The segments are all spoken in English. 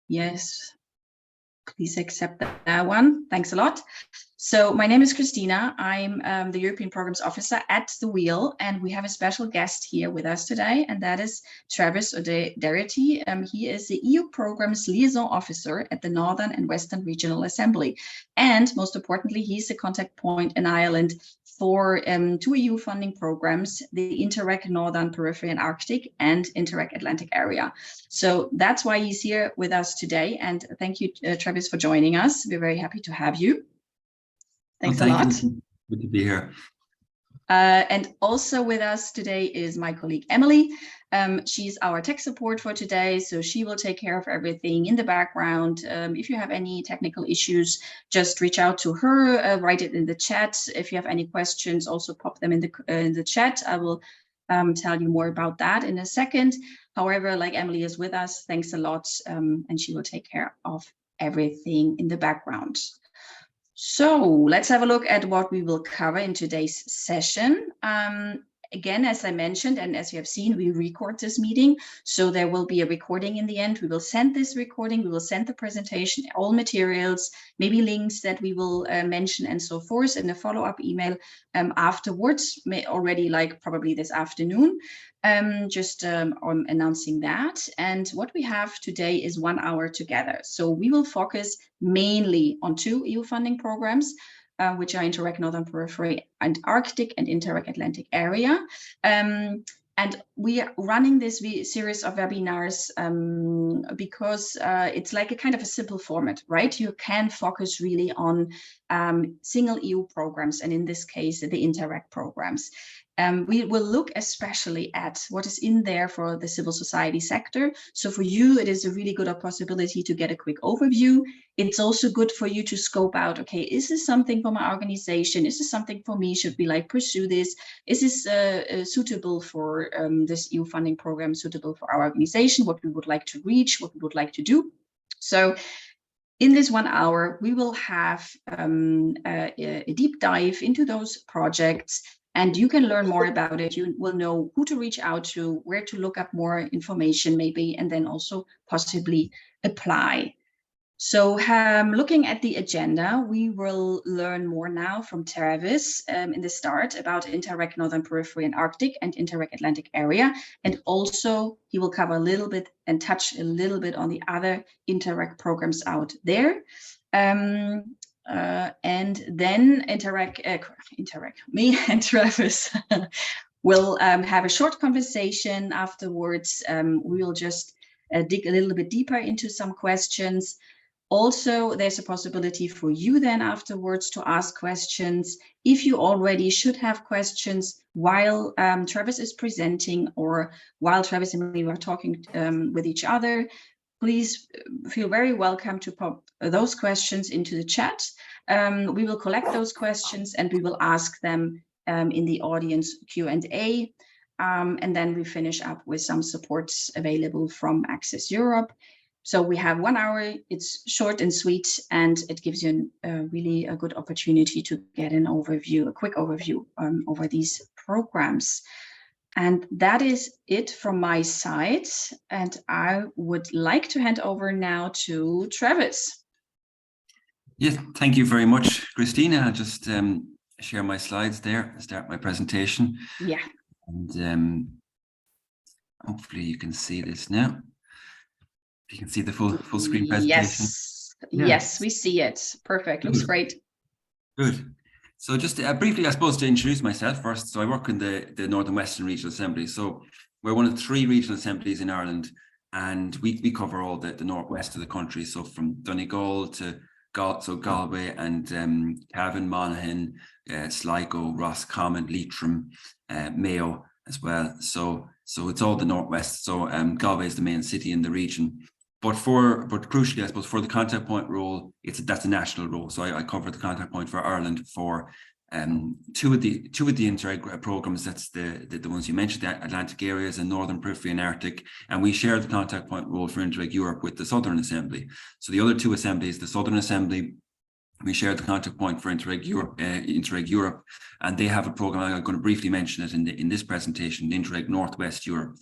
Yes, please accept that one. Thanks a lot. So my name is Christina. I'm the European Programs Officer at the Wheel, and we have a special guest here with us today, and that is Travis O Doherty. He is the EU Programs Liaison Officer at the Northern and Western Regional Assembly. And most importantly, he's the contact point in Ireland for two EU funding programs, the Interreg Northern, Periphery and Arctic and Interreg Atlantic area. So that's why he's here with us today. And thank you, Travis, for joining us. We're very happy to have you. Thanks a lot. Good to be here. And also with us today is my colleague Emily. She's our tech support for today, so she will take care of everything in the background. If you have any technical issues, just reach out to her, write it in the chat. If you have any questions, also pop them in the chat. I will tell you more about that in a second. However, like Emily is with us, thanks a lot, and she will take care of everything in the background. So let's have a look at what we will cover in today's session. Again, as I mentioned, and as you have seen, we record this meeting. So there will be a recording in the end. We will send this recording. We will send the presentation, all materials, maybe links that we will mention and so forth in a follow-up email afterwards, already like probably this afternoon, just announcing that. And what we have today is 1 hour together. So we will focus mainly on two EU funding programs, which are Interreg Northern, Periphery and Arctic and Interreg Atlantic area. And we are running this series of webinars because it's like a kind of a simple format, right? You can focus really on single EU programs, and in this case, the Interreg programs. We will look especially at what is in there for the civil society sector. So for you, it is a really good possibility to get a quick overview. It's also good for you to scope out, okay, is this something for my organization? Is this something for me? Should we like pursue this? Is this suitable for this EU funding program, suitable for our organization, what we would like to reach, what we would like to do? So in this 1 hour, we will have a deep dive into those projects, and you can learn more about it. You will know who to reach out to, where to look up more information maybe, and then also possibly apply. So looking at the agenda, we will learn more now from Travis in the start about Interreg Northern, Periphery and Arctic and Interreg Atlantic area. And also he will cover a little bit and touch a little bit on the other Interreg programs out there. And then me and Travis will have a short conversation afterwards. We will just dig a little bit deeper into some questions. Also, there's a possibility for you then afterwards to ask questions. If you already should have questions while Travis is presenting or while Travis and me were talking with each other, please feel very welcome to pop those questions into the chat. We will collect those questions and we will ask them in the audience Q&A. And then we finish up with some supports available from Access Europe. So we have 1 hour, it's short and sweet, and it gives you really a good opportunity to get an overview, a quick overview over these programs. And that is it from my side. And I would like to hand over now to Travis. Yes, thank you very much, Christina. I'll just share my slides there and start my presentation. Yeah. And hopefully you can see this now. You can see the full screen presentation. Yes, yeah. Yes, we see it. Perfect. Looks great. Good. So just briefly, I suppose, to introduce myself first. So I work in the Northern Western Regional Assembly. So we're one of 3 regional assemblies in Ireland, and we cover all the northwest of the country. So from Donegal to Galway and Cavan, Monaghan, Sligo, Roscommon, Leitrim, Mayo as well. So it's all the northwest. So Galway is the main city in the region. But crucially, I suppose, for the contact point role, that's a national role. So I cover the contact point for Ireland for two of the Interreg programs. That's the ones you mentioned, the Atlantic areas and Northern, Periphery and Arctic. And we share the contact point role for Interreg Europe with the Southern Assembly. So the other 2 assemblies, the Southern Assembly, we share the contact point for Interreg Europe, and they have a program. I'm going to briefly mention it in this presentation, the Interreg Northwest Europe,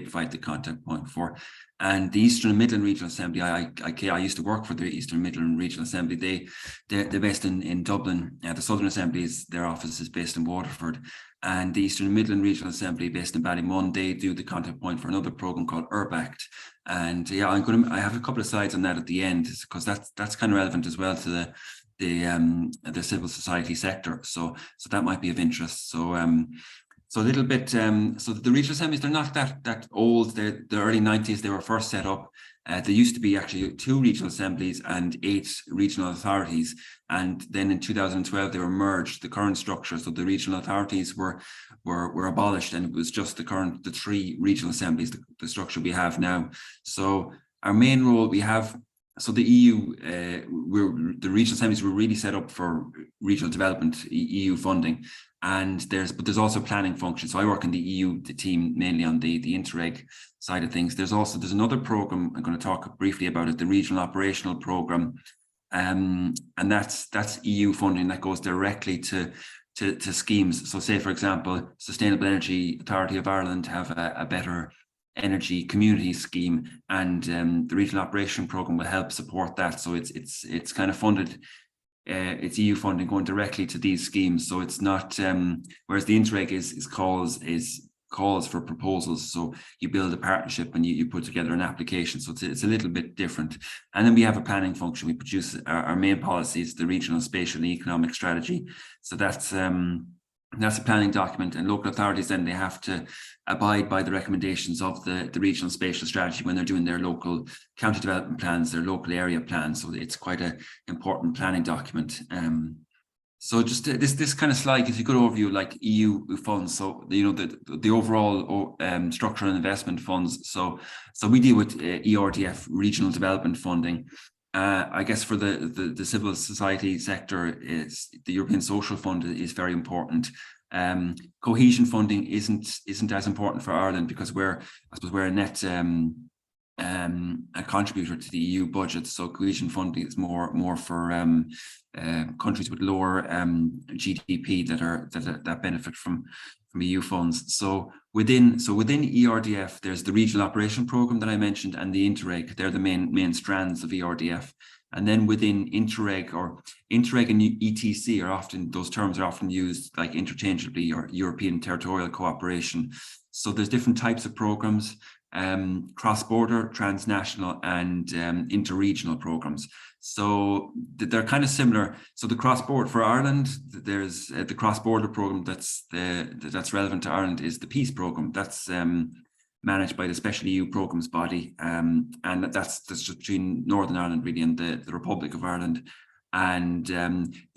provide the contact point for. And the Eastern and Midland Regional Assembly, I used to work for the Eastern and Midland Regional Assembly. They're based in Dublin. The Southern Assembly, their office is based in Waterford. And the Eastern and Midland Regional Assembly, based in Ballymun, they do the contact point for another program called URBACT. And yeah, I have a couple of slides on that at the end, because that's kind of relevant as well to the civil society sector. So that might be of interest. So a little bit, so the regional assemblies, they're not that old. They're the early 90s, they were first set up. There used to be actually 2 regional assemblies and 8 regional authorities. And then in 2012, they were merged, the current structure. So the regional authorities were abolished, and it was just the 3 regional assemblies, the structure we have now. So our main role we have, so the EU, the regional assemblies were really set up for regional development, EU funding. And there's also planning function. So I work in the EU team, mainly on the Interreg side of things. There's another program, I'm going to talk briefly about it, the regional operational program. And that's EU funding that goes directly to schemes. So say, for example, Sustainable Energy Authority of Ireland have a better energy community scheme, and the regional operation program will help support that. So it's kind of funded. It's EU funding going directly to these schemes, so it's not. Whereas the Interreg is calls for proposals. So you build a partnership and you put together an application. So it's a little bit different. And then we have a planning function. We produce our main policies, the regional, spatial, and economic strategy. So that's a planning document, and local authorities then they have to abide by the recommendations of the regional spatial strategy when they're doing their local county development plans, their local area plans. So it's quite an important planning document. So just this kind of slide gives you a good overview, like EU funds. So the overall structural and investment funds. So we deal with ERDF, regional development funding. I guess for the civil society sector, is the European Social Fund is very important. Cohesion funding isn't as important for Ireland, because we're a net a contributor to the EU budget. So cohesion funding is more for countries with lower GDP that benefit from EU funds. So within ERDF, there's the regional operation program that I mentioned, and the Interreg. They're the main strands of ERDF. And then within Interreg and ETC those terms are often used like interchangeably, or European territorial cooperation. So there's different types of programs, cross-border, transnational, and interregional programs. So they're kind of similar. So the cross-border for Ireland, there's the cross-border program that's relevant to Ireland is the Peace Programme. That's managed by the Special EU Programmes body, and that's just between Northern Ireland really and the Republic of Ireland. And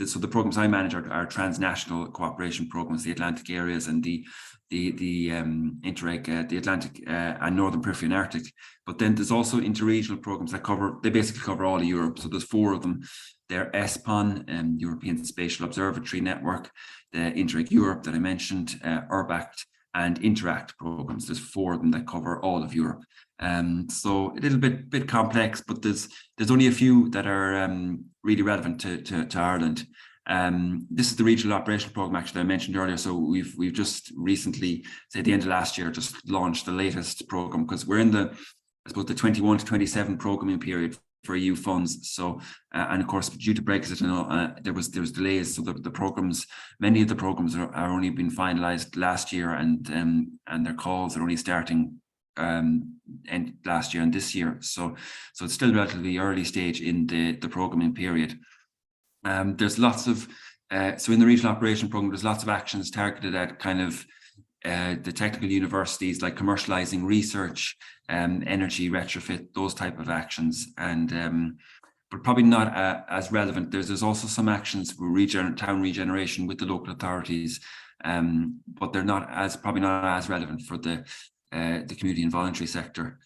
so the programs I manage are transnational cooperation programs, the Atlantic areas and the Interreg, the Atlantic and Northern Periphery and Arctic. But then there's also interregional programs that basically cover all of Europe. So there's 4 of them. They're ESPON, European Spatial Observatory Network, the Interreg Europe that I mentioned, URBACT, and Interact programs. There's 4 of them that cover all of Europe. So a little bit complex, but there's only a few that are really relevant to Ireland. This is the regional operation program actually that I mentioned earlier. So we've just recently, say at the end of last year, just launched the latest program, because we're in the 21 to 27 programming period for EU funds. So and of course, due to Brexit and all, there was delays. So the programs, many of the programs are only been finalised last year, and their calls are only starting end last year and this year. So it's still relatively early stage in the programming period. There's lots of so in the regional operation program, there's lots of actions targeted at kind of the technical universities, like commercializing research, energy retrofit, those type of actions, and but probably not as relevant. There's also some actions for town regeneration with the local authorities, but they're probably not as relevant for the community and voluntary sector.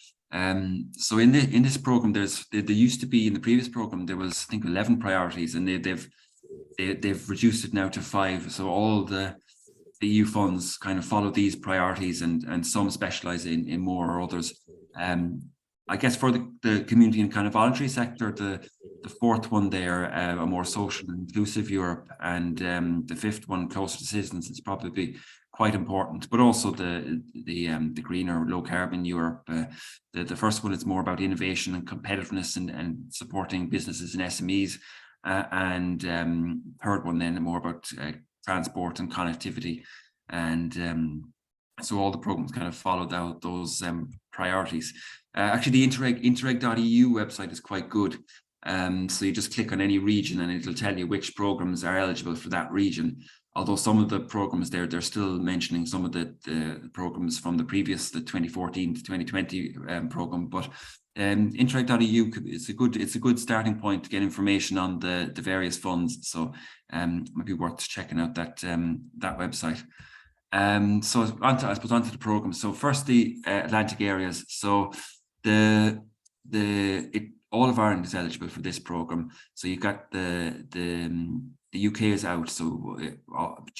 So in this program, there used to be, in the previous program, there was, I think, 11 priorities, and they've reduced it now to 5. So all the EU funds kind of follow these priorities, and some specialize in more or others. I guess for the community and kind of voluntary sector, the 4th one there, a more social and inclusive Europe, and the 5th one, closer to citizens, is probably quite important, but also the greener, low carbon Europe. The first one is more about innovation and competitiveness and supporting businesses and SMEs, and third one then more about transport and connectivity, and so all the programs kind of followed those priorities. Actually, the Interreg.eu website is quite good. So you just click on any region and it'll tell you which programs are eligible for that region. Although some of the programs there, they're still mentioning some of the programs from the previous, the 2014 to 2020 program. But Interreg.eu it's a good starting point to get information on the various funds. So might be worth checking out that website. So I suppose onto the program. So first the Atlantic areas. So all of Ireland is eligible for this program. So you've got the UK is out. So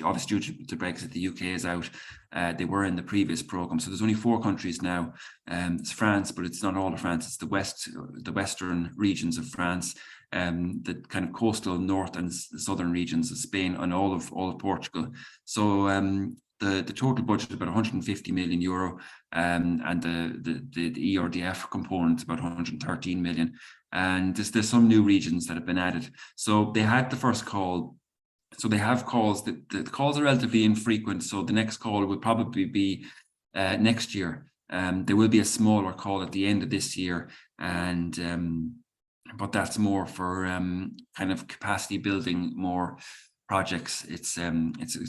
obviously due to Brexit, the UK is out. They were in the previous program. So there's only 4 countries now. It's France, but it's not all of France. It's the western regions of France, the kind of coastal north and southern regions of Spain, and all of Portugal. So the total budget is about 150 million euro, and the ERDF component is about 113 million. And there's some new regions that have been added. So they had the first call. So they have calls. The calls are relatively infrequent. So the next call will probably be next year. There will be a smaller call at the end of this year, and but that's more for kind of capacity building, more projects. It's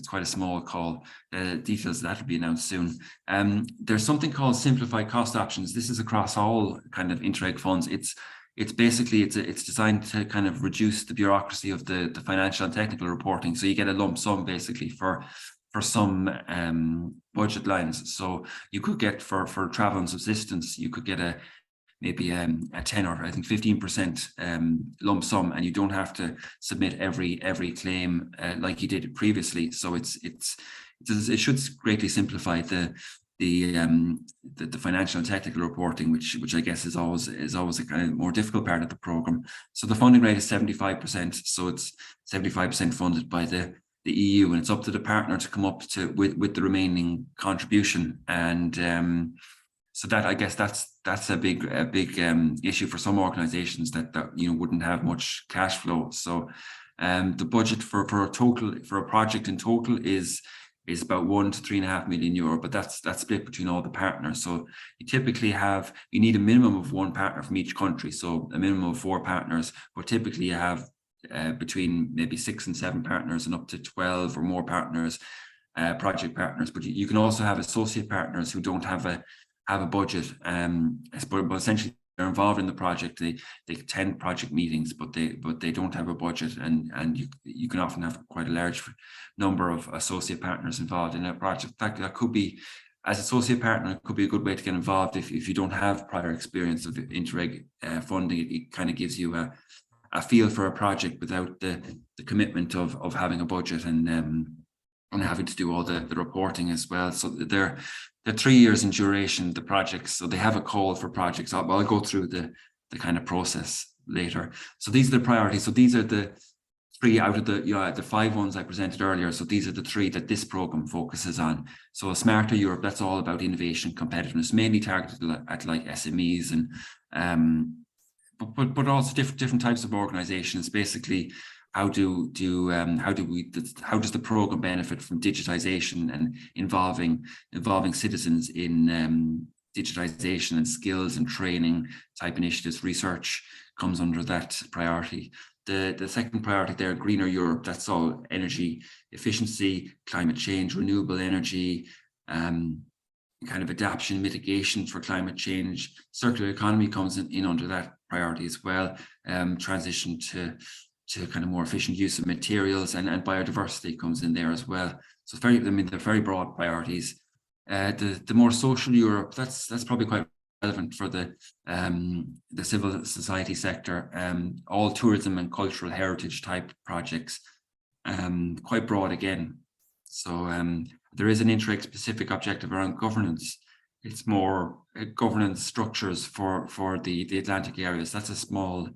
quite a small call. Details of that will be announced soon. There's something called simplified cost options. This is across all kind of Interreg funds. It's basically it's designed to kind of reduce the bureaucracy of the financial and technical reporting. So you get a lump sum basically for some budget lines. So you could get for travel and subsistence, you could get maybe a 10 or I think 15% lump sum, and you don't have to submit every claim like you did previously. So it should greatly simplify the financial and technical reporting, which I guess is always a kind of more difficult part of the program. So the funding rate is 75%. So it's 75% funded by the EU, and it's up to the partner to come up with the remaining contribution. And so that, I guess that's a big issue for some organizations that wouldn't have much cash flow. So the budget for a project in total is about 1 to 3.5 million euro, but that's split between all the partners. So you typically you need a minimum of 1 partner from each country, so a minimum of 4 partners, but typically you have between maybe 6 and 7 partners and up to 12 or more partners, project partners. But you can also have associate partners who don't have a budget, but essentially they're involved in the project. They attend project meetings, but they don't have a budget, and you can often have quite a large number of associate partners involved in a project. That could be, as associate partner, it could be a good way to get involved if you don't have prior experience of Interreg funding. It kind of gives you a feel for a project without the commitment of having a budget and having to do all the reporting as well. So they're 3 years in duration, the projects. So they have a call for projects. I'll go through the kind of process later. So these are the priorities. So these are the 3 out of the 5 ones I presented earlier. So these are the 3 that this program focuses on. So a Smarter Europe, that's all about innovation, competitiveness, mainly targeted at like SMEs and but also different types of organizations. Basically, how does the program benefit from digitization and involving citizens in digitization and skills and training type initiatives? Research comes under that priority. The second priority there, Greener Europe, that's all energy efficiency, climate change, renewable energy, kind of adaptation, mitigation for climate change. Circular economy comes in under that priority as well. Transition to kind of more efficient use of materials, and biodiversity comes in there as well. So they're very broad priorities. The more social Europe, that's probably quite relevant for the civil society sector. All tourism and cultural heritage type projects, quite broad again. So there is an Interreg specific objective around governance. It's more governance structures for the Atlantic areas. That's a small.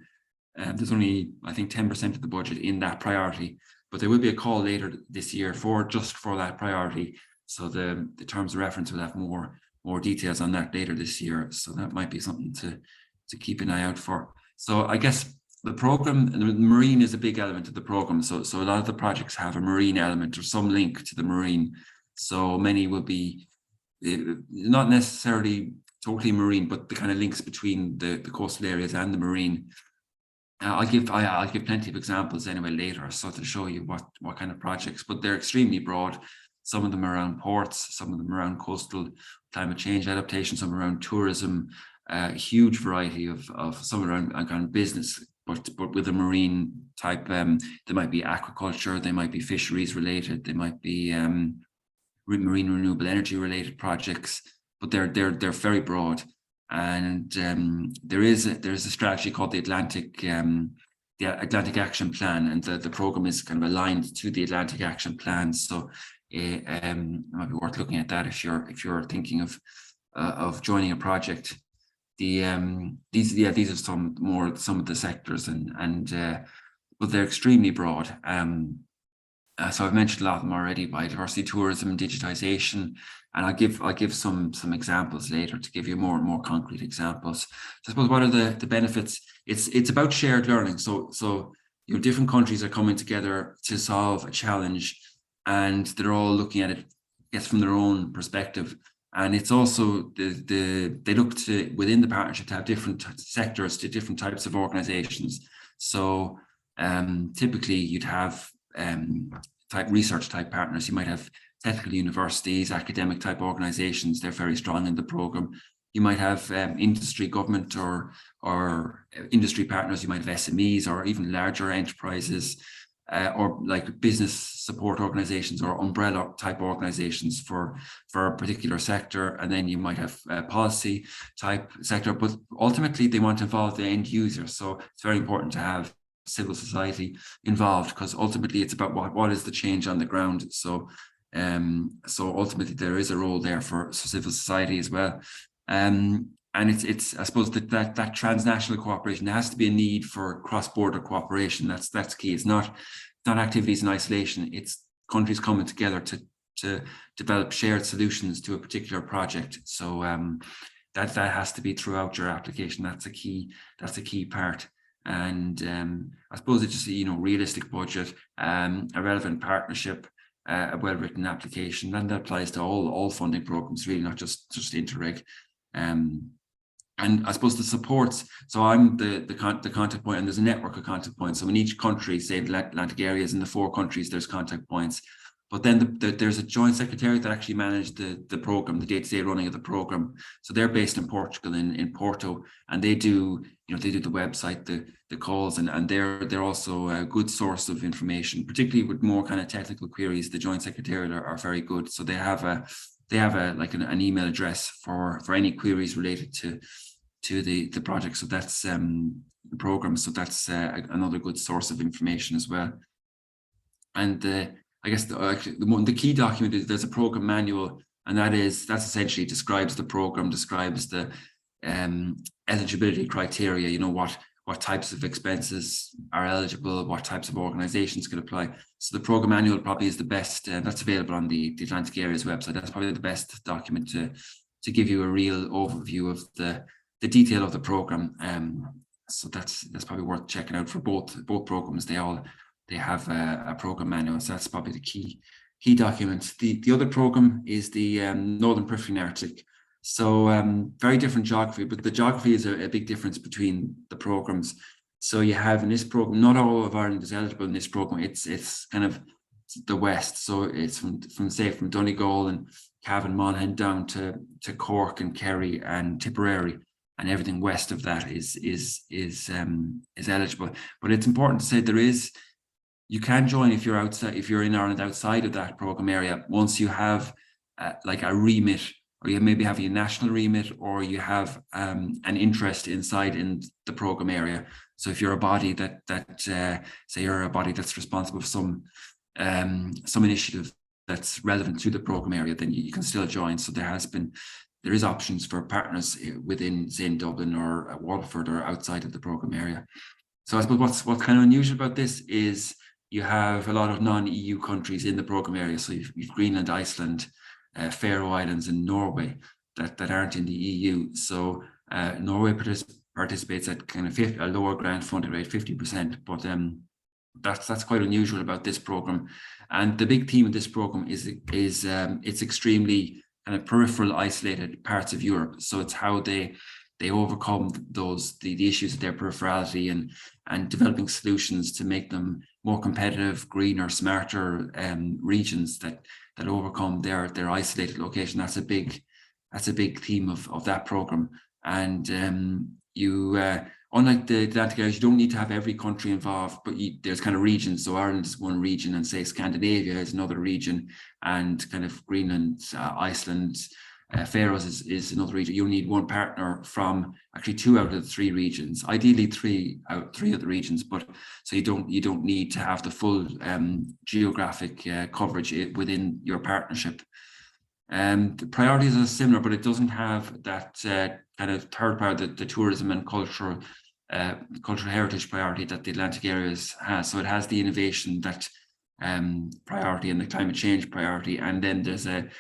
There's only, I think, 10% of the budget in that priority, but there will be a call later this year for that priority So the terms of reference will have more details on that later this year. So that might be something to keep an eye out for. So I guess the program, the marine is a big element of the program. So a lot of the projects have a marine element or some link to the marine. So many will be not necessarily totally marine, but the kind of links between the coastal areas and the marine. I'll give plenty of examples anyway later, so to show you what kind of projects, but they're extremely broad. Some of them are around ports, some of them around coastal climate change adaptation, some around tourism, a huge variety of some around kind of business, but with a marine type. There might be aquaculture, they might be fisheries related, they might be marine renewable energy related projects, but they're very broad. And there's a strategy called the Atlantic Action Plan, and the program is kind of aligned to the Atlantic Action Plan. So it might be worth looking at that if you're thinking of joining a project. These are some of the sectors, but they're extremely broad. So I've mentioned a lot of them already: biodiversity, tourism, digitization, and I'll give some examples later to give you more concrete examples. So I suppose what are the benefits? It's about shared learning. So different countries are coming together to solve a challenge, and they're all looking at it, I guess, from their own perspective. And it's also they look to within the partnership to have different sectors, to different types of organizations. So typically you'd have research type partners. You might have technical universities, academic type organizations. They're very strong in the program. You might have industry, government, or industry partners. You might have SMEs or even larger enterprises, or like business support organizations or umbrella type organizations for a particular sector. And then you might have a policy type sector, but ultimately they want to involve the end user. So it's very important to have civil society involved, because ultimately it's about what is the change on the ground. So ultimately there is a role there for civil society as well. And it's I suppose that transnational cooperation, there has to be a need for cross-border cooperation. That's key. It's not activities in isolation. It's countries coming together to develop shared solutions to a particular project. So that has to be throughout your application. That's a key part. And I suppose it's just realistic budget, a relevant partnership, a well-written application, and that applies to all funding programs, really, not just Interreg. And I suppose the supports. So I'm the contact point, and there's a network of contact points. So in each country, say the Atlantic areas, in the 4 countries, there's contact points. But then there's a joint secretariat that actually managed the program, the day-to-day running of the program. So they're based in Portugal, in Porto, and they do the website, the calls, and they're also a good source of information, particularly with more kind of technical queries. The joint secretariat are very good. So they have an email address for any queries related to the project. So that's the program. So that's another good source of information as well. And I guess the key document is there's a program manual, and that's essentially describes the program, describes the eligibility criteria. What types of expenses are eligible, what types of organizations can apply. So the program manual probably is the best. That's available on the Atlantic Areas website. That's probably the best document to give you a real overview of the detail of the program. So that's probably worth checking out for both programs. They have a program manual, so that's probably the key document. The other program is the Northern Periphery and Arctic. So very different geography, but the geography is a big difference between the programs. So you have in this program, not all of Ireland is eligible in this program. It's kind of the west, so it's from Donegal and Cavan, Monaghan down to Cork and Kerry and Tipperary, and everything west of that is eligible. But it's important to say you can join if you're in Ireland outside of that program area, once you have like a remit, or you maybe have a national remit, or you have an interest inside in the program area. So if you're a body that say you're a body that's responsible for some initiative that's relevant to the program area, then you can still join. So there is options for partners within, say, in Dublin or Waterford or outside of the program area. So I suppose what's kind of unusual about this is you have a lot of non-EU countries in the program area. So you've Greenland, Iceland, Faroe Islands and Norway that aren't in the EU. So Norway participates at kind of a lower grant funding rate, 50%, but that's quite unusual about this program. And the big theme of this program is it's extremely kind of peripheral, isolated parts of Europe. So it's how they overcome the issues of their peripherality and developing solutions to make them more competitive, greener, smarter regions that overcome their isolated location. That's a big theme of that program. And unlike the Atlantic areas, you don't need to have every country involved, but there's kind of regions. So Ireland is one region, and say Scandinavia is another region, and kind of Greenland, Iceland, Faroes is another region. You'll need one partner from actually 2 out of the 3 regions, ideally 3 out of 3 of the regions, but so you don't need to have the full geographic coverage within your partnership. The priorities are similar, but it doesn't have that kind of third priority, the tourism and cultural heritage priority that the Atlantic areas has. So it has the innovation that priority and the climate change priority, and then there's a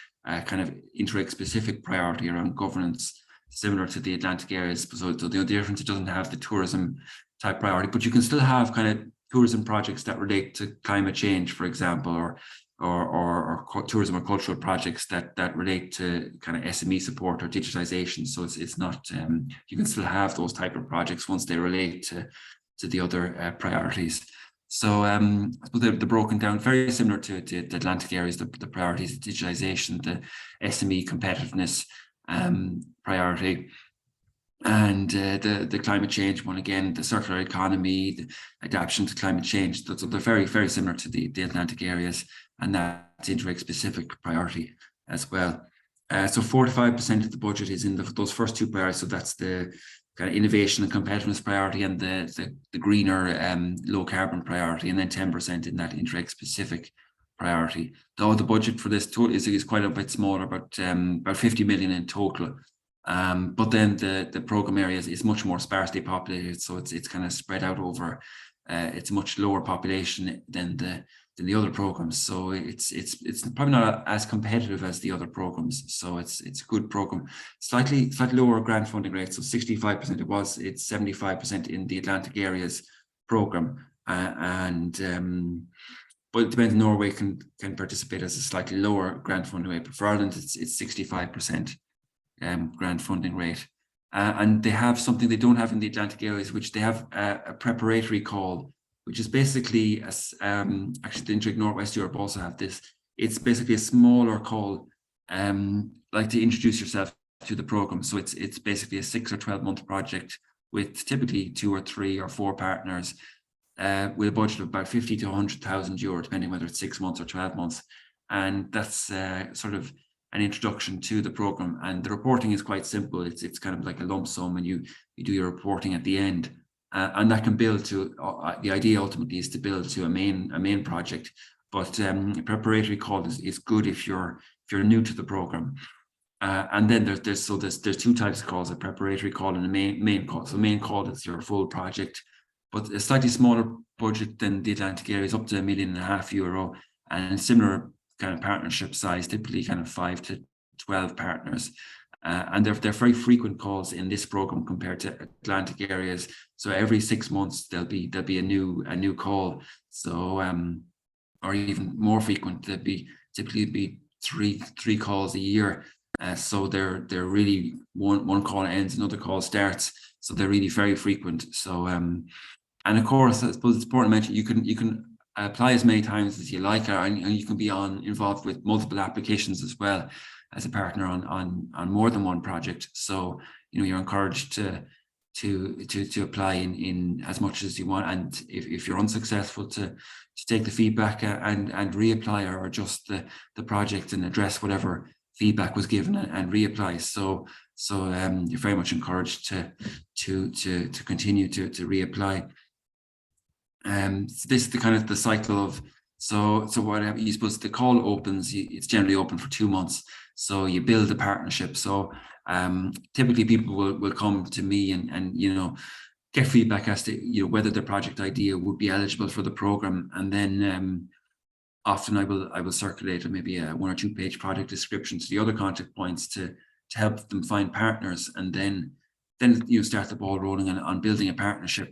kind of Interreg specific priority around governance, similar to the Atlantic areas. So the difference, it doesn't have the tourism type priority, but you can still have kind of tourism projects that relate to climate change, for example, or tourism or cultural projects that relate to kind of SME support or digitization. So it's not, you can still have those type of projects once they relate to the other priorities. So they're broken down very similar to the Atlantic areas, the priorities, the digitization, the SME competitiveness priority, and the climate change one, again, the circular economy, the adaptation to climate change. So they're very, very similar to the Atlantic areas, and that's Interreg specific priority as well. So 45% of the budget is in those first 2 priorities. So that's the kind of innovation and competitiveness priority, and the greener low carbon priority, and then 10% in that Interreg specific priority. Though the budget for this total is quite a bit smaller, about 50 million in total. But then the program area is much more sparsely populated, so it's kind of spread out over. It's much lower population than the other programs, so it's probably not as competitive as the other programs. So it's a good program. Slightly lower grant funding rate, so 65%. It's 75% in the Atlantic areas program, but it depends. Norway can participate as a slightly lower grant funding rate, but for Ireland it's 65% grant funding rate. And they have something they don't have in the Atlantic areas, which they have a preparatory call, which is basically, actually the Interreg Northwest Europe also have this. It's basically a smaller call, like to introduce yourself to the program. So it's basically a 6 or 12 month project with typically 2 or 3 or 4 partners, with a budget of about 50 to 100,000 euro, depending whether it's 6 months or 12 months. And that's sort of an introduction to the program. And the reporting is quite simple. It's kind of like a lump sum, and you do your reporting at the end. And that can build to, the idea ultimately is to build to a main project. But a preparatory call is good if you're new to the program. And then there's 2 types of calls: a preparatory call and a main call. So main call is your full project, but a slightly smaller budget than the Atlantic areas, up to €1.5 million, and similar kind of partnership size, typically kind of 5 to 12 partners. And they're very frequent calls in this program compared to Atlantic areas. So every 6 months there'll be a new call. So or even more frequent, typically be three calls a year. So they're really one call ends, another call starts. So they're really very frequent. So and of course, I suppose it's important to mention you can apply as many times as you like, and you can be involved with multiple applications as well as a partner on more than one project. So you're encouraged to apply in as much as you want, and if you're unsuccessful, to take the feedback and reapply or adjust the project and address whatever feedback was given and reapply. So you're very much encouraged to continue to reapply. This is the kind of the cycle of, so what you suppose the call opens, it's generally open for 2 months. So you build a partnership. So typically people will come to me and get feedback as to whether their project idea would be eligible for the program, and then often I will circulate maybe a 1 or 2 page project description to the other contact points to help them find partners, and then start the ball rolling on building a partnership.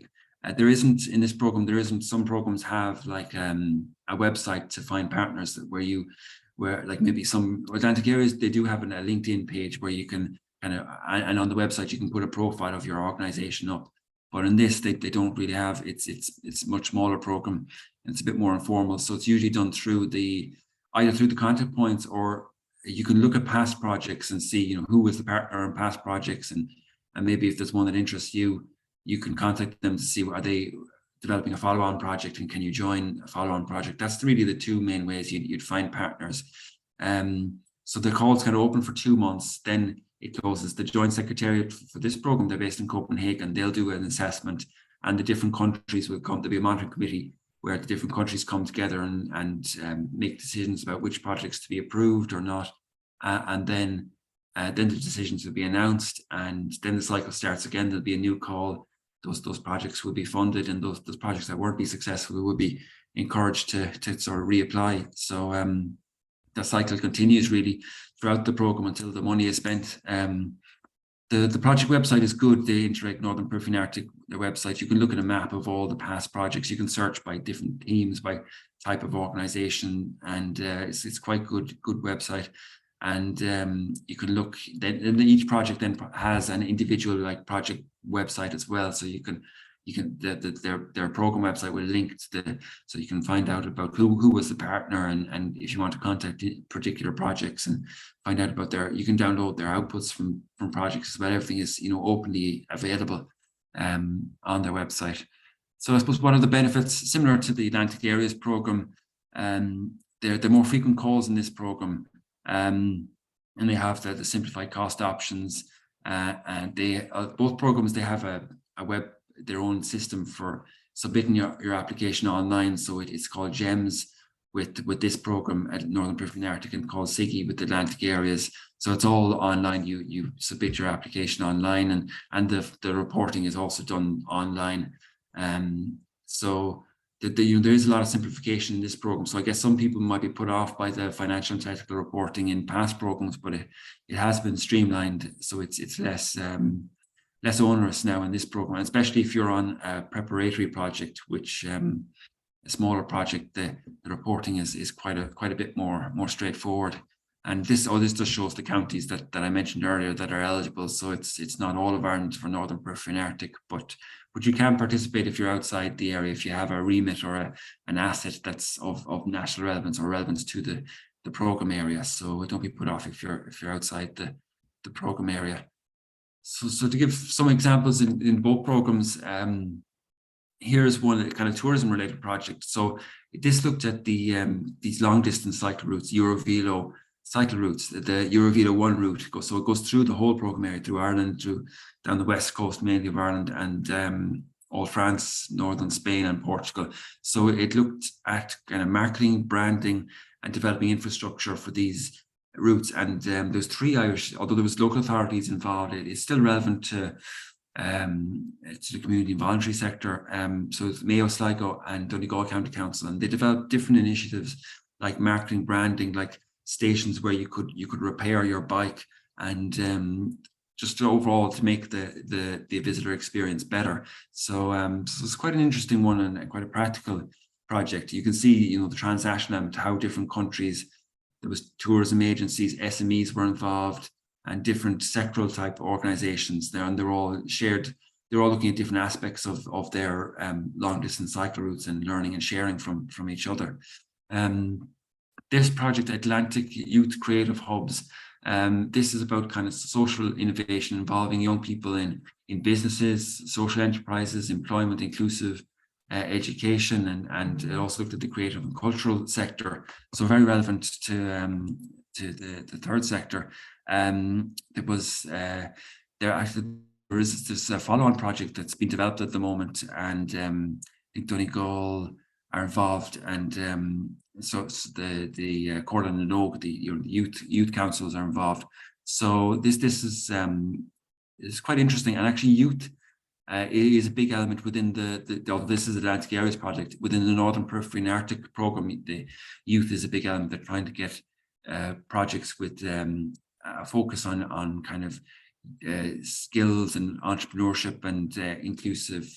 There isn't in this program. Some programs have like a website to find partners where like maybe some Atlantic areas, they do have a LinkedIn page where you can and on the website you can put a profile of your organization up. But in this, they don't really have. It's much smaller program, and it's a bit more informal. So it's usually done through either through the contact points, or you can look at past projects and see, who was the partner in past projects, and maybe if there's one that interests you, you can contact them to see, are they developing a follow-on project, and can you join a follow-on project? That's really the two main ways you'd find partners. So the call's kind of open for 2 months, then it closes. The Joint Secretariat for this program, they're based in Copenhagen. They'll do an assessment, and the different countries will come. There'll be a monitoring committee where the different countries come together and make decisions about which projects to be approved or not. And then the decisions will be announced, and then the cycle starts again. There'll be a new call. Those projects will be funded, and those projects that won't be successful will be encouraged to sort of reapply. So the cycle continues really throughout the program until the money is spent. The project website is good. The Interreg Northern Periphery and Arctic, their website, you can look at a map of all the past projects. You can search by different teams, by type of organization, and it's quite good website. And you can look, then each project then has an individual like project website as well. So their program website will link to so you can find out about who was the partner, and if you want to contact particular projects and find out about you can download their outputs from projects as well. Everything is openly available on their website. So I suppose one of the benefits, similar to the Atlantic Areas program, there are more frequent calls in this program, and they have the simplified cost options, and both programs, they have their own system for submitting your application online. So it's called GEMS with this program at Northern Periphery and Arctic, and called SIGI with the Atlantic Areas. So it's all online. You submit your application online, and the reporting is also done online. So there is a lot of simplification in this program. So I guess some people might be put off by the financial and technical reporting in past programs, but it has been streamlined, so it's less onerous now in this program, especially if you're on a preparatory project, which a smaller project, the reporting is quite a bit more straightforward. And this just shows the counties that I mentioned earlier that are eligible. So it's not all of Ireland for Northern Periphery and Arctic, but you can participate if you're outside the area, if you have a remit or an asset that's of national relevance or relevance to the program area. So don't be put off if you're outside the program area. So to give some examples in both programs, here's one kind of tourism related project. So this looked at these long distance cycle routes, Eurovelo cycle routes. The Eurovelo 1 route so it goes through the whole program area, through Ireland, down the west coast mainly of Ireland, and all France, northern Spain, and Portugal. So it looked at kind of marketing, branding, and developing infrastructure for these routes. And there's 3 Irish, although there was local authorities involved, it's still relevant to the community and voluntary sector. So it's Mayo, Sligo, and Donegal County Council, and they developed different initiatives like marketing, branding, like stations where you could repair your bike, and just overall to make the visitor experience better. So it's quite an interesting one and quite a practical project. You can see the transnational and how different countries, there was tourism agencies, SMEs were involved, and different sectoral type organizations there, and they're all looking at different aspects of their long distance cycle routes and learning and sharing from each other. This project, Atlantic Youth Creative Hubs, this is about kind of social innovation involving young people in businesses, social enterprises, employment, inclusive education, and it also looked at the creative and cultural sector. So very relevant to the third sector. There is this follow-on project that's been developed at the moment, and I think Donegal are involved, and so the Corlin and Oak, the youth councils are involved. So this is quite interesting, and actually youth is a big element within although this is Atlantic Areas project, within the Northern Periphery and Arctic program. The youth is a big element. They're trying to get projects with a focus on kind of skills and entrepreneurship and inclusive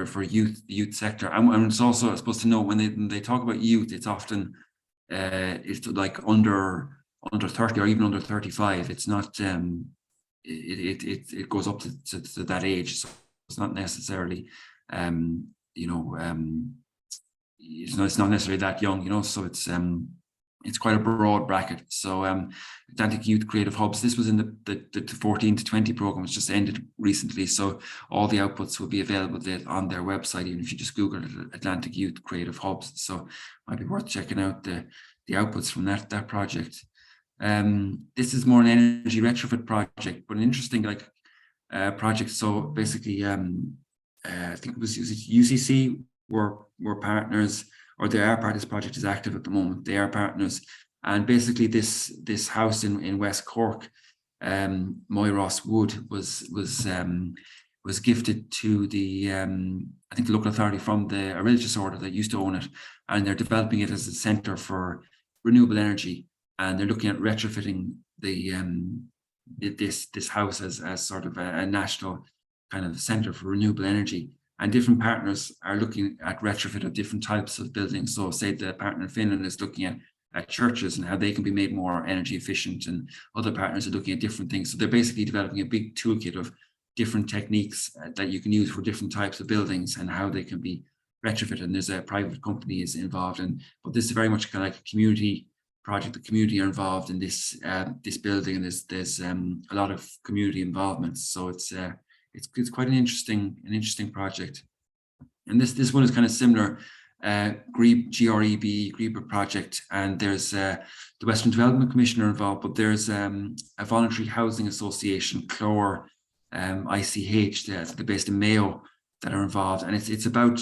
for youth, the youth sector. And it's also supposed to know when they talk about youth, it's often it's like under 30 or even under 35. It's not it goes up to that age, so it's not necessarily it's not necessarily that young, so it's quite a broad bracket. So Atlantic Youth Creative Hubs, this was in the 14 to 20 program, which just ended recently. So all the outputs will be available on their website, even if you just Google it, Atlantic Youth Creative Hubs. So it might be worth checking out the outputs from that project. This is more an energy retrofit project, but an interesting project. So basically, I think it was UCC were partners, or they are part of this project, is active at the moment. They are partners, and basically this house in West Cork, Moyross Wood, was gifted to the I think the local authority from a religious order that used to own it, and they're developing it as a centre for renewable energy, and they're looking at retrofitting this house as sort of a national kind of centre for renewable energy. And different partners are looking at retrofit of different types of buildings. So say the partner in Finland is looking at churches and how they can be made more energy efficient, and other partners are looking at different things. So they're basically developing a big toolkit of different techniques that you can use for different types of buildings and how they can be retrofitted. And there's a private company is involved but this is very much kind of like a community project. The community are involved in this building, and there's a lot of community involvement. So it's quite an interesting project. And this one is kind of similar, GREB project, and there's the Western Development Commissioner involved, but there's a voluntary housing association, CLOR, ICH, they're based in Mayo, that are involved, and it's about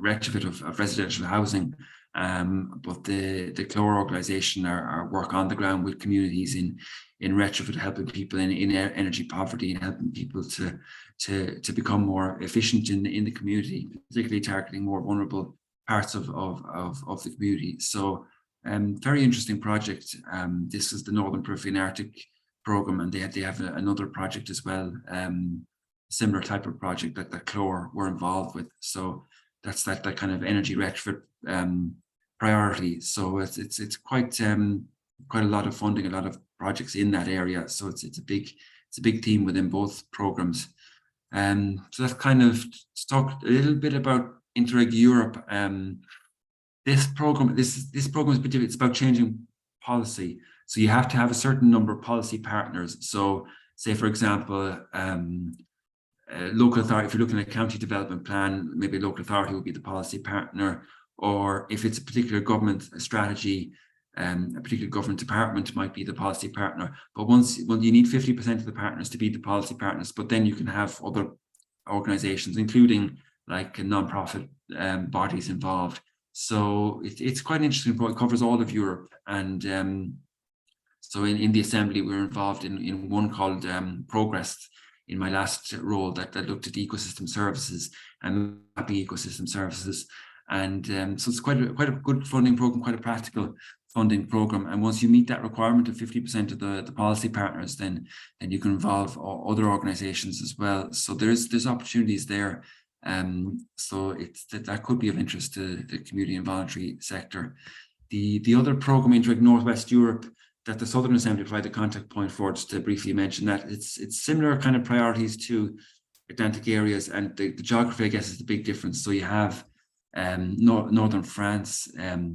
retrofit of residential housing. But the CLOR organisation are work on the ground with communities in retrofit, helping people in energy poverty and helping people to become more efficient in the community, particularly targeting more vulnerable parts of the community. So very interesting project. This is the Northern Periphery and Arctic program, and they have another project as well, similar type of project that CLOR were involved with. So that's that kind of energy retrofit priority. So it's quite a lot of funding, a lot of projects in that area. So it's a big theme within both programs. So that's kind of talk a little bit about Interreg Europe. This program is particular. It's about changing policy. So you have to have a certain number of policy partners. So say, for example, local authority, if you're looking at a county development plan, maybe a local authority will be the policy partner, or if it's a particular government strategy, a particular government department might be the policy partner. But you need 50% of the partners to be the policy partners, but then you can have other organizations, including like non-profit bodies involved. So it's quite interesting. It covers all of Europe. And so in the Assembly, we were involved in one called Progress in my last role that looked at ecosystem services and mapping ecosystem services. And so it's quite a good funding program, quite a practical funding program. And once you meet that requirement of 50% of the policy partners, then you can involve other organizations as well. So there's opportunities there. So that could be of interest to the community and voluntary sector. The other program, Interreg Northwest Europe, that the Southern Assembly provided a contact point for, just to briefly mention that, it's similar kind of priorities to Atlantic areas, and the geography, I guess, is the big difference. So you have northern France,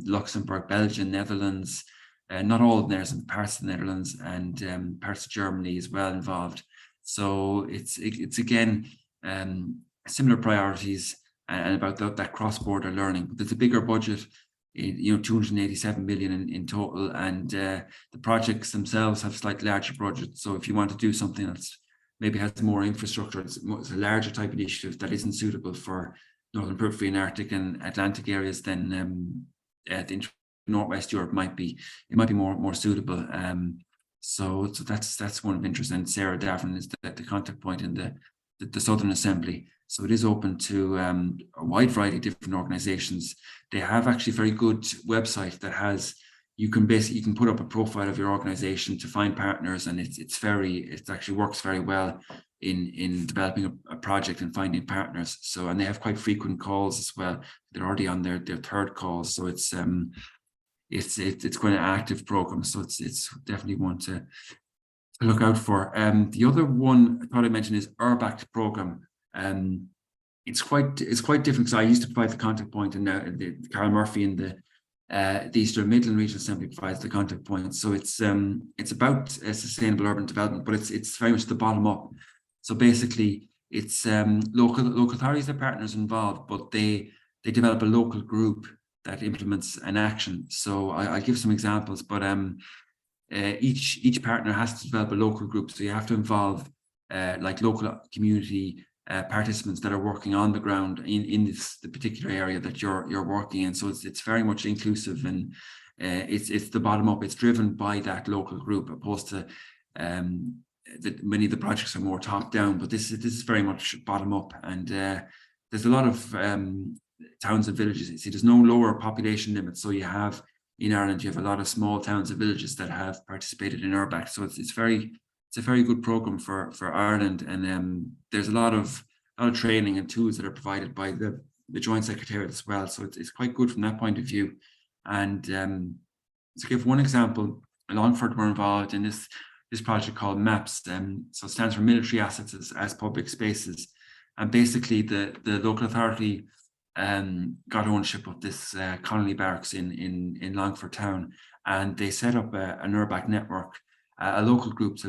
Luxembourg, Belgium, Netherlands, not all of them, there's parts of the Netherlands and parts of Germany as well involved. So it's again similar priorities and about that cross-border learning. But there's a bigger budget, 287 million in total, and the projects themselves have slightly larger budgets. So if you want to do something that's maybe has more infrastructure, it's a larger type initiative that isn't suitable for Northern Periphery and Arctic and Atlantic areas, then the Northwest Europe might be more suitable. So that's one of interest. And Sarah Davern is the contact point in the Southern Assembly. So it is open to a wide variety of different organizations. They have actually a very good website that has, you can put up a profile of your organization to find partners, and it actually works very well in developing a project and finding partners. So, and they have quite frequent calls as well. They're already on their third call. So it's quite an active program. So it's definitely one to look out for. The other one I thought I mentioned is URBACT program. It's quite different. So I used to provide the contact point, and now Carol Murphy in the Eastern Midland Regional Assembly provides the contact point. So it's about sustainable urban development, but it's very much the bottom up. So basically, it's local authorities are partners involved, but they develop a local group that implements an action. So I'll give some examples, but each partner has to develop a local group. So you have to involve like local community participants that are working on the ground in the particular area that you're working in. So it's very much inclusive, and it's the bottom up. It's driven by that local group, opposed to many of the projects are more top down. But this is very much bottom up, and there's a lot of towns and villages. You see, there's no lower population limit, so you have in Ireland, you have a lot of small towns and villages that have participated in URBACT. So it's a very good program for Ireland, and there's a lot of training and tools that are provided by the Joint Secretariat as well. So it's quite good from that point of view. And to give one example, Longford were involved in this project called MAPS. So it stands for Military Assets as Public Spaces. And basically the local authority got ownership of this colony barracks in Longford town, and they set up an URBACT network, a local group, to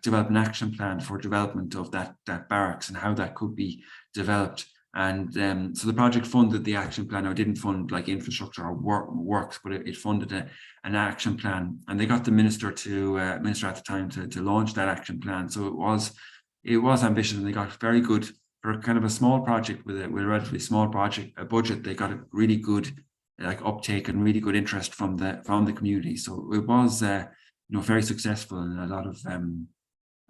develop an action plan for development of that barracks and how that could be developed. And so the project funded the action plan. Now, it didn't fund like infrastructure or works, but it funded an action plan, and they got the minister at the time to launch that action plan. So it was ambitious, and they got very good. For kind of a small project with a relatively small budget, they got a really good uptake and really good interest from the community. So it was very successful, and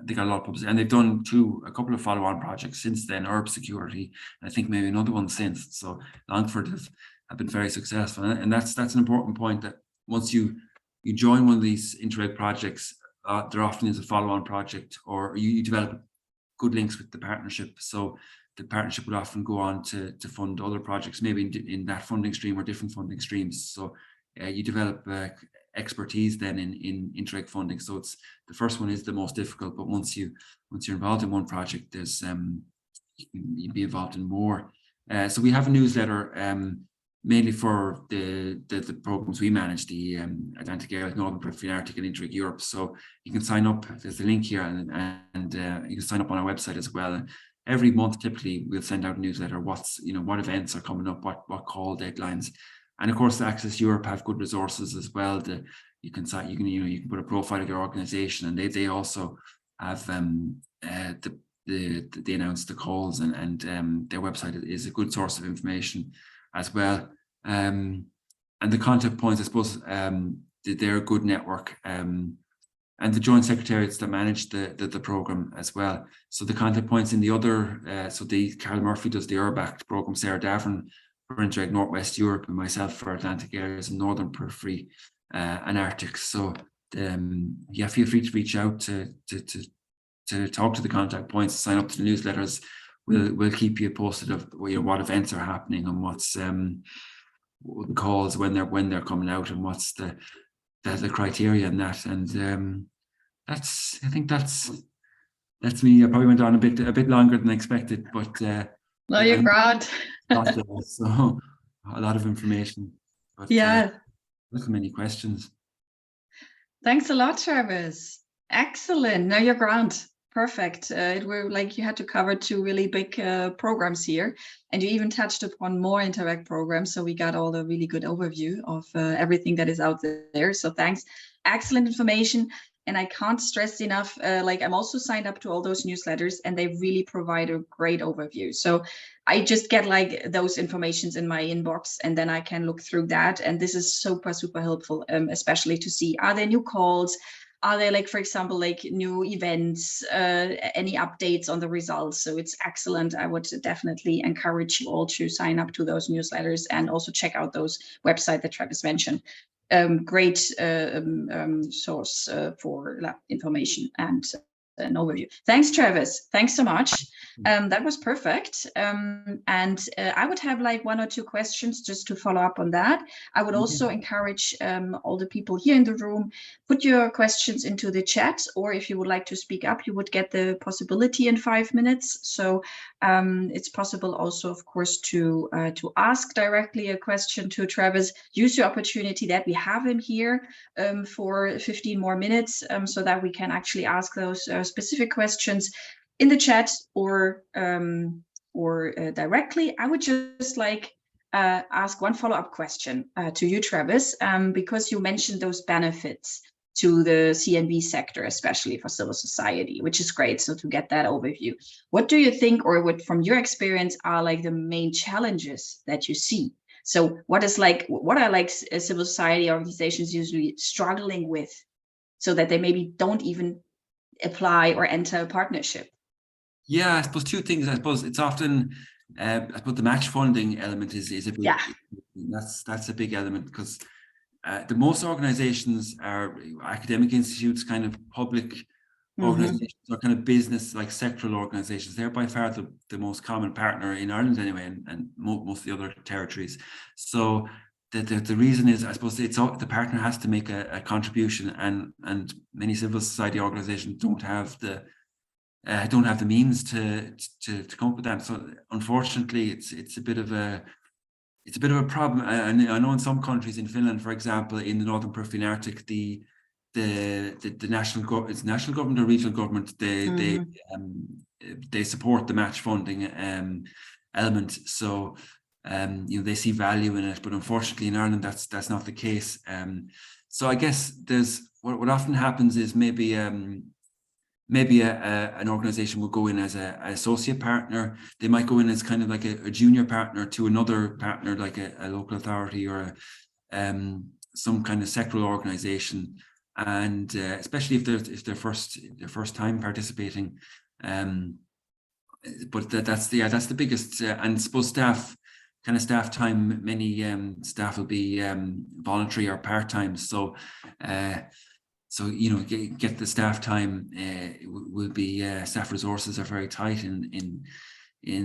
they got a lot of publicity. And they've done a couple of follow-on projects since then, Urb Security, and I think maybe another one since. So Longford have been very successful, and that's an important point, that once you join one of these Interreg projects, there often is a follow-on project, or you develop good links with the partnership. So the partnership would often go on to fund other projects, maybe in that funding stream or different funding streams. So you develop expertise then in Interreg funding. So it's the first one is the most difficult, but once you're involved in one project, there's you can be involved in more. So we have a newsletter mainly for the programs we manage, the Atlantic Area, Northern Periphery, Arctic, and Interreg Europe. So you can sign up. There's a link here, and you can sign up on our website as well. Every month, typically, we'll send out a newsletter. What events are coming up, what call deadlines, and of course, the Access Europe have good resources as well. You can put a profile of your organisation, and they also have they announce the calls, and their website is a good source of information as well. And the contact points, I suppose, they're a good network, and the joint secretariats that manage the program as well. So the contact points in the other, Carol Murphy does the URBACT program, Sarah Davern for Interreg Northwest Europe, and myself for Atlantic Areas and Northern Periphery and Arctic. So feel free to reach out to talk to the contact points, sign up to the newsletters. We'll keep you posted of what events are happening, and what's the calls when they're coming out, and what's the criteria and that. And I think that's me. I probably went on a bit longer than expected, but no, you're grand. So a lot of information. But yeah. Welcome any questions. Thanks a lot, Travis. Excellent. No, you're grand. Perfect. It were like you had to cover two really big programs here, and you even touched upon more Interreg programs. So we got all a really good overview of everything that is out there. So thanks. Excellent information. And I can't stress enough, I'm also signed up to all those newsletters, and they really provide a great overview. So I just get those informations in my inbox, and then I can look through that. And this is super, super helpful, especially to see, are there new calls? are there, like, for example, like new events, any updates on the results? So it's excellent. I would definitely encourage you all to sign up to those newsletters and also check out those websites that Travis mentioned. Great source for information and an overview. Thanks, Travis. Thanks so much. That was perfect. And I would have like 1 or 2 questions just to follow up on that. I would also encourage all the people here in the room, put your questions into the chat, or if you would like to speak up, you would get the possibility in 5 minutes. So it's possible also, of course, to ask directly a question to Travis. Use the opportunity that we have him here for 15 more minutes so that we can actually ask those specific questions in the chat or directly. I would just like ask one follow-up question to you, Travis, because you mentioned those benefits to the CNV sector, especially for civil society, which is great. So to get that overview, what do you think, or what from your experience are like the main challenges that you see? So what are like civil society organizations usually struggling with so that they maybe don't even apply or enter a partnership? Yeah, I suppose 2 things. I suppose it's often, I suppose the match funding element is a big, that's a big element, because the most organizations are academic institutes, kind of public organizations, or kind of business, like sectoral organizations. They're by far the most common partner in Ireland anyway, and most of the other territories. So the reason is, I suppose, the partner has to make a contribution, and many civil society organizations don't have the means to come up with that. So unfortunately, it's a bit of a problem. And I know in some countries, in Finland, for example, in the Northern Periphery and Arctic, the national government or regional government, they support the match funding element. So they see value in it, but unfortunately in Ireland that's not the case. So I guess there's what often happens is maybe an organization will go in as an associate partner. They might go in as kind of like a junior partner to another partner, like a local authority or some kind of sectoral organization. And especially if they're first time participating. But that's the biggest. And I suppose staff time. Many staff will be voluntary or part time. So. So, get the staff time will be staff resources are very tight in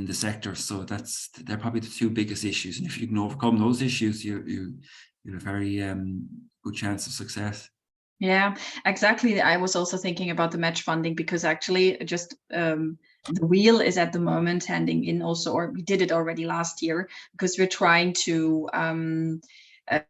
the sector. So they're probably the 2 biggest issues. And if you can overcome those issues, you have a very good chance of success. Yeah, exactly. I was also thinking about the match funding, because actually just the wheel is at the moment handing in also, or we did it already last year, because we're trying to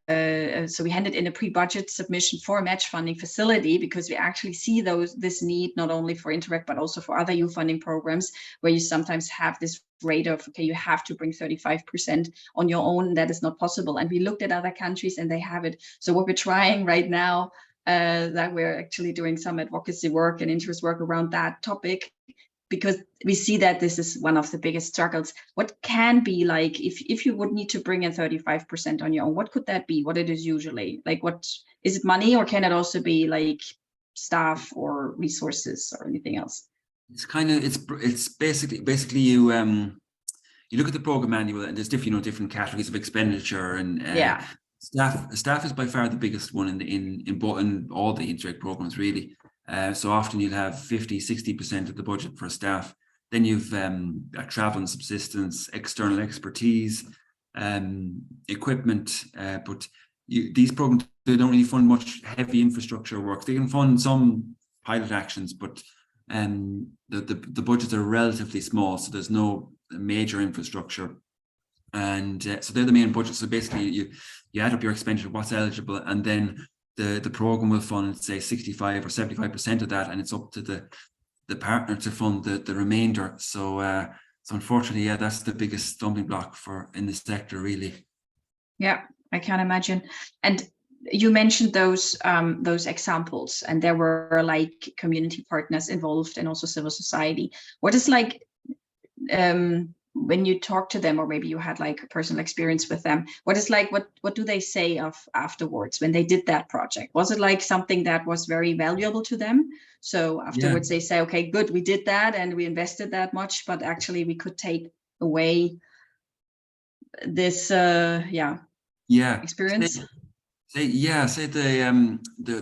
so we handed in a pre-budget submission for a match funding facility, because we actually see this need not only for Interreg but also for other EU funding programs, where you sometimes have this rate of, okay, you have to bring 35% on your own. That is not possible. And we looked at other countries and they have it. So what we're trying right now, that we're actually doing some advocacy work and interest work around that topic, because we see that this is one of the biggest struggles. What can be like, if you would need to bring in 35% on your own, what could that be? What it is usually? Like, what is it, money, or can it also be like staff or resources or anything else? It's kind of, it's basically you look at the program manual, and there's different categories of expenditure, and staff is by far the biggest one in all the Interreg programs, really. So often you'll have 50-60% of the budget for staff. Then you've travel and subsistence, external expertise, equipment. But these programs, they don't really fund much heavy infrastructure work. They can fund some pilot actions, but the budgets are relatively small, so there's no major infrastructure. And so they're the main budgets. So basically you add up your expenditure, what's eligible, and then the program will fund, say, 65 or 75% of that, and it's up to the partner to fund the remainder. So unfortunately, that's the biggest stumbling block in this sector, really. Yeah, I can imagine. And you mentioned those examples, and there were like community partners involved and also civil society. What is like when you talk to them, or maybe you had like a personal experience with them, what do they say afterwards when they did that project? Was it like something that was very valuable to them? So afterwards they say, okay, good, we did that and we invested that much, but actually we could take away this experience. Say there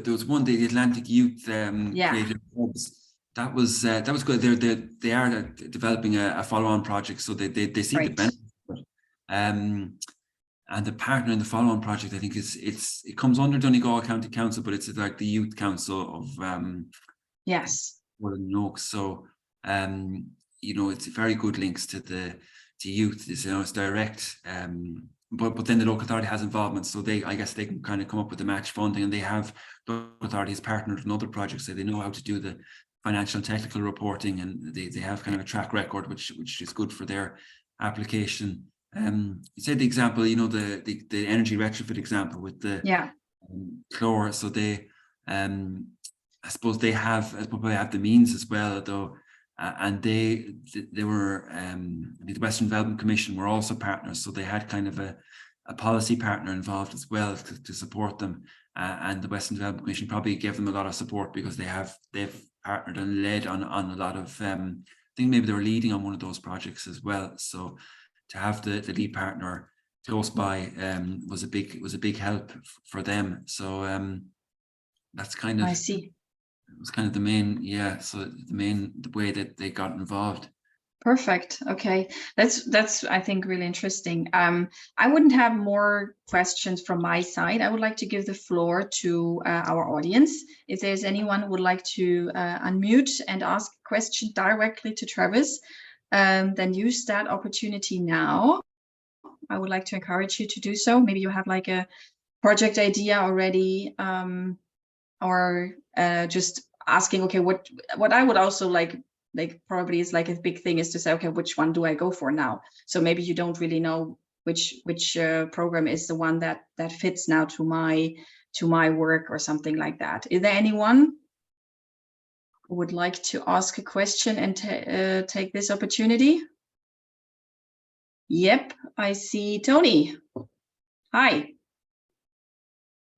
was one day, the Atlantic Youth Creative Hubs. That was good. They are developing a follow-on project, so they see the benefit of it. And the partner in the follow-on project, I think it comes under Donegal County Council, but it's like the Youth Council of Northern Oaks. So it's very good links to youth. It's direct. But then the local authority has involvement, so I guess they can kind of come up with the match funding, and they have the local authority has partnered in other projects, so they know how to do the financial and technical reporting, and they have kind of a track record, which is good for their application. You said the example, the energy retrofit example with the chlor. So they, I suppose they probably have the means as well, though. And they were the Western Development Commission were also partners, so they had kind of a policy partner involved as well to support them. And the Western Development Commission probably gave them a lot of support because they've partnered and led on a lot of. I think maybe they were leading on one of those projects as well. So to have the lead partner close by was a big help for them. So that's kind of. I see. It was kind of the main way that they got involved. Perfect. Okay, that's I think really interesting. I wouldn't have more questions from my side. I would like to give the floor to our audience. If there's anyone who would like to unmute and ask a question directly to Travis, then use that opportunity now. I would like to encourage you to do so. Maybe you have like a project idea already, or just asking, okay, what I would also like probably is like a big thing is to say, okay, which one do I go for now? So maybe you don't really know which program is the one that fits now to my work or something like that. Is there anyone who would like to ask a question and take this opportunity? Yep, I see Tony. Hi.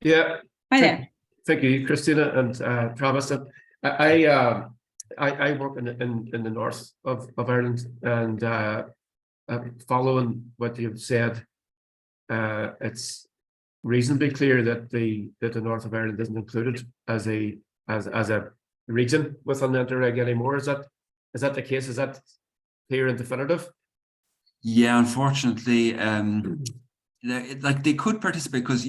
Yeah. Hi there. Thank you, Christina and Travis. I work in the north of Ireland, and following what you've said, it's reasonably clear that the north of Ireland isn't included as a region within the Interreg anymore. Is that the case? Is that clear and definitive? Yeah, unfortunately, like they could participate because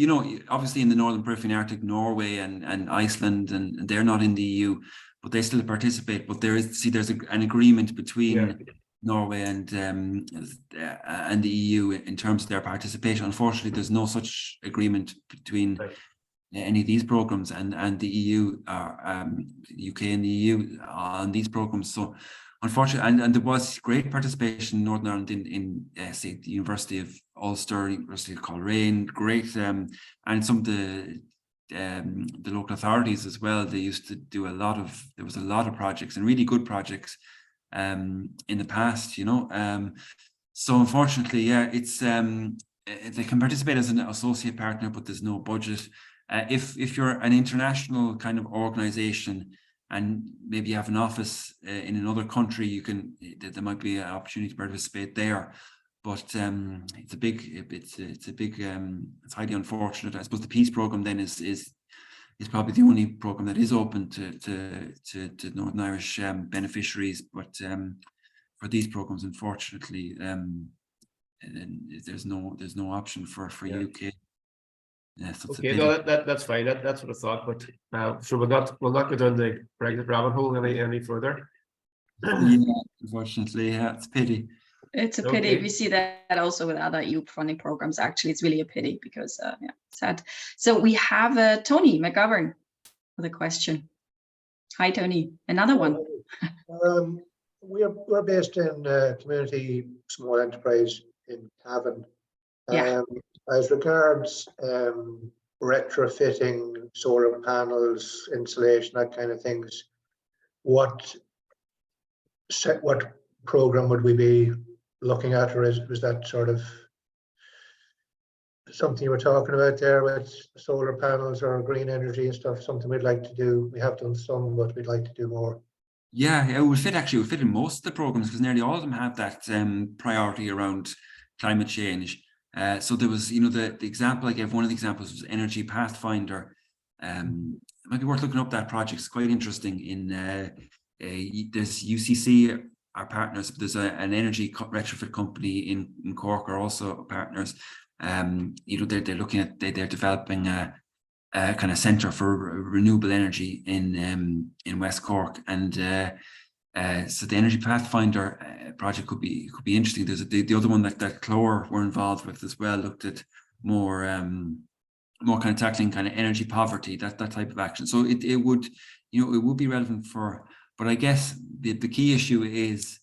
obviously in the Northern Periphery and Arctic, Norway and Iceland, and they're not in the EU, but they still participate. But there's an agreement between Norway and the EU in terms of their participation. Unfortunately, there's no such agreement between any of these programs and the EU, UK and the EU on these programs. So unfortunately, and there was great participation in Northern Ireland in say the University of Ulster, University of Coleraine, great, and some of the local authorities as well. They used to do there was a lot of projects and really good projects in the past, so unfortunately, it's they can participate as an associate partner, but there's no budget. If you're an international kind of organization and maybe you have an office in another country, there might be an opportunity to participate there. But it's highly unfortunate. I suppose the peace program then is probably the only program that is open to Northern Irish beneficiaries. But for these programs, unfortunately, there's no option for UK. Yes, okay, no, that's fine. That's what I thought. But so we'll not go down the Brexit rabbit hole any further. Yeah, unfortunately, it's a pity. It's a pity. We see that also with other EU funding programs. Actually, it's really a pity because sad. So we have Tony McGovern with a question. Hi, Tony. Another one. We're based in community small enterprise in Cavan. As regards retrofitting solar panels, insulation, that kind of things, what program would we be looking at, or is that sort of something you were talking about there with solar panels or green energy and stuff? Something we'd like to do. We have done some, but we'd like to do more. Yeah, it would fit in most of the programs, because nearly all of them have that priority around climate change. So there was, the example I gave, one of the examples was Energy Pathfinder. It might be worth looking up that project. It's quite interesting. There's UCC, our partners, but there's an energy retrofit company in Cork are also partners. They're looking at, they're developing a kind of centre for renewable energy in West Cork, and so the Energy Pathfinder project could be interesting. There's the other one that Clore were involved with as well, looked at more kind of tackling kind of energy poverty, that type of action. So it would be relevant for, but I guess the key issue is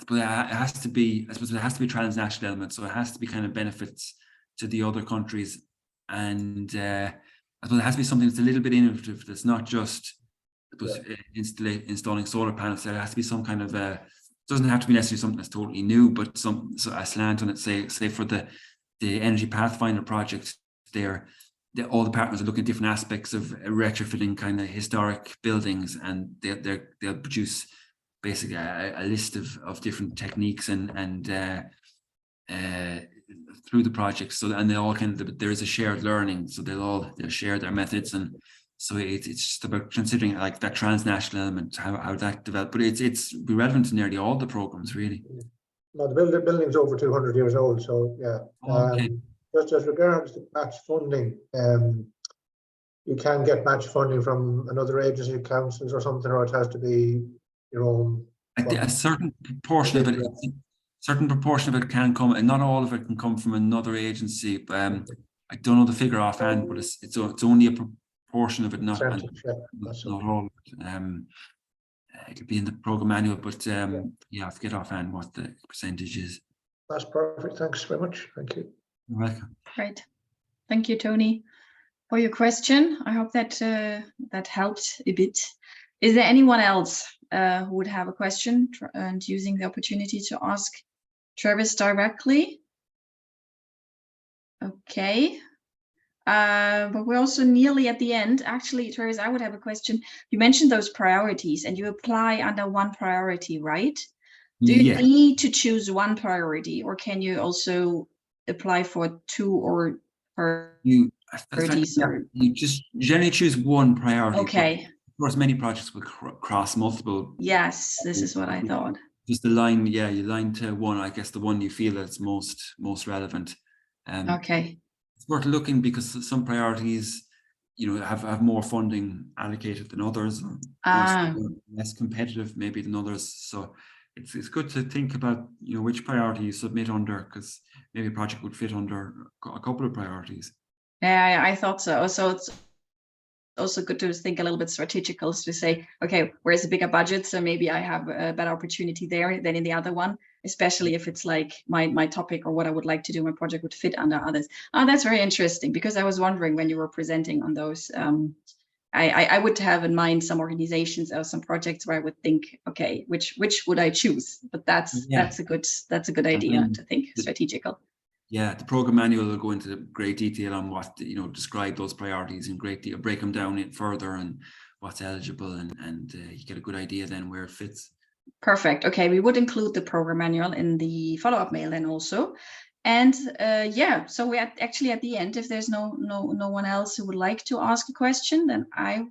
but it has to be a transnational element, so it has to be kind of benefits to the other countries, and I suppose it has to be something that's a little bit innovative, that's not just installing solar panels. There has to be some kind of doesn't have to be necessarily something that's totally new, but a slant on it. Say for the Energy Pathfinder project, all the partners are looking at different aspects of retrofitting kind of historic buildings, and they'll produce basically a list of different techniques and through the project. So, and they all there is a shared learning, so they'll share their methods, and so it's just about considering like that transnational element, how that developed. But it's relevant to nearly all the programs, really. No, the building's over 200 years old, so yeah. Okay. Just as regards to match funding, you can get match funding from another agency, councils or something, or it has to be your own. A certain proportion of it can come, and not all of it can come from another agency. I don't know the figure offhand, but it's only a proportion of it, not all. It'll be in the program manual, but I forget offhand what the percentage is. That's perfect. Thanks very much. Thank you. You're welcome. Great. Thank you, Tony, for your question. I hope that that helped a bit. Is there anyone else who would have a question and using the opportunity to ask Travis directly? Okay. But we're also nearly at the end. Actually, Travis, I would have a question. You mentioned those priorities, and you apply under one priority, right? Do you need to choose one priority, or can you also apply for two or priorities? You just generally choose one priority. Okay. Of course, many projects will cross multiple. Yes, this is what I thought. Just the line, you line to one. I guess the one you feel that's most relevant. Okay. It's worth looking, because some priorities, have more funding allocated than others, or less competitive maybe than others. So it's good to think about which priority you submit under, because maybe a project would fit under a couple of priorities. Yeah, I thought so. So it's also good to think a little bit strategical, to say, okay, where's a bigger budget? So maybe I have a better opportunity there than in the other one, especially if it's like my topic or what I would like to do, my project would fit under others. Oh, that's very interesting, because I was wondering when you were presenting on those, I would have in mind some organizations or some projects where I would think, okay, which would I choose? But that's a good idea to think strategical. Yeah, the program manual will go into great detail on what, describe those priorities in great detail, break them down further, and what's eligible, and you get a good idea then where it fits. Perfect. Okay, we would include the program manual in the follow-up mail then also. And so we're actually at the end. If there's no one else who would like to ask a question, then I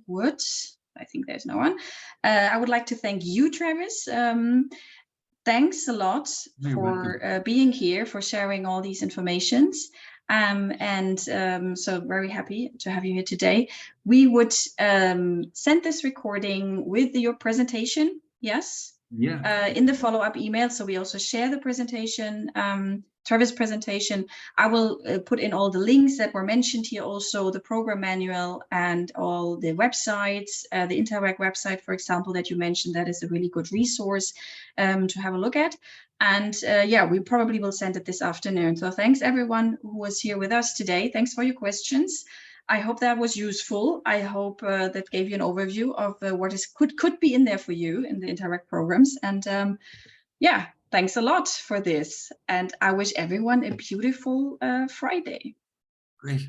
think there's no one. I would like to thank you, Travis. Thanks a lot for being here, for sharing all these informations. So very happy to have you here today. We would send this recording with your presentation, yes? Yeah. In the follow-up email. So we also share the presentation, Travis' presentation. I will put in all the links that were mentioned here, also the program manual and all the websites, the Interreg website, for example, that you mentioned. That is a really good resource to have a look at. And we probably will send it this afternoon. So thanks everyone who was here with us today. Thanks for your questions. I hope that was useful. I hope that gave you an overview of what could be in there for you in the Interreg programs. And yeah, thanks a lot for this. And I wish everyone a beautiful Friday. Great.